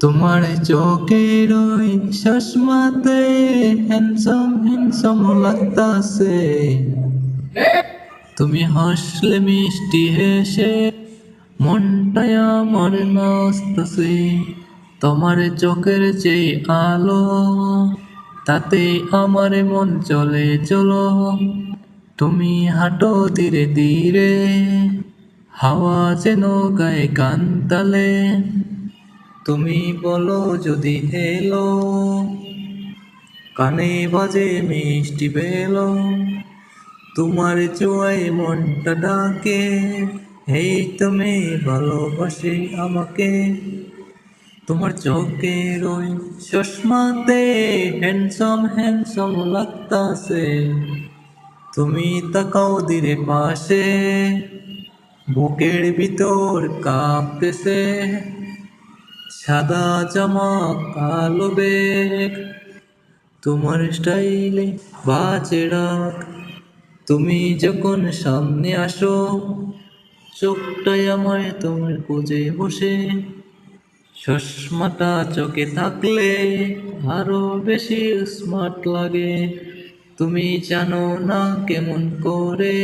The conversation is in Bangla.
তোমার চোখের ওই চশমাতে হ্যান্ডসাম হ্যান্ডসাম লাগতাছে। তুমি হাসলে মিষ্টি হেসে মনটাই আমার নাচতাছে। তোমার চোখের যে আলো তাতে আমার মন চলে চলো। তুমি হাঁটো ধীরে ধীরে হাওয়া যেন গায়ে গান তালে। তুমি বলো যদি এলো কানে বাজে মিষ্টি বেলো। তোমার জোয়াই মনটা ডাকে, এই তুমি ভালোবাসি আমাকে। তোমার চোখের ওই চশমাতে হ্যান্ডসাম হ্যান্ডসাম লাগতাছে। তুমি তাকাও ধীরে পাশে, বুকের ভিতর কাঁপতেছে। সাদা জামা কালো বেগ, তোমার স্টাইলে বাজে ডাক। তুমি যখন সামনে আসো চোখটাই আমায় তোমার খুঁজে বসে। চশমাটা চোখে থাকলে আরো বেশি স্মার্ট লাগে। তুমি জানো না কেমন করে